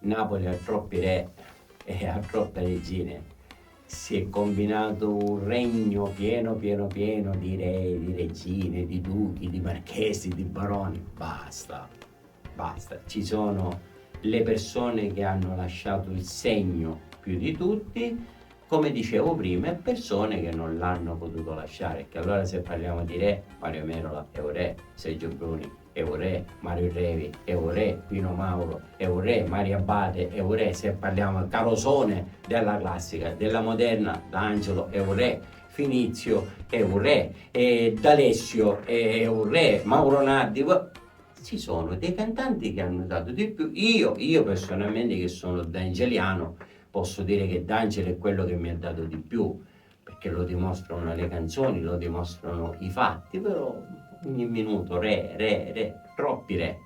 Napoli ha troppi re e ha troppe regine. Si è combinato un regno pieno di re, di regine, di duchi, di marchesi, di baroni. Basta, basta. Ci sono le persone che hanno lasciato il segno più di tutti, come dicevo prima, e persone che non l'hanno potuto lasciare. Che allora se parliamo di re, Mario Merola è un re, Sergio Bruni è un re, Mario Revi è un re, Pino Mauro è un re, Mario Abate è un re, se parliamo del Carosone della classica, della moderna, D'Angelo è un re, Finizio è un re, e D'Alessio è un re, Mauro Nardi. Ci sono dei cantanti che hanno dato di più. Io personalmente, che sono d'angeliano, posso dire che D'Angelo è quello che mi ha dato di più, perché lo dimostrano le canzoni, lo dimostrano i fatti, però ogni minuto re, troppi re.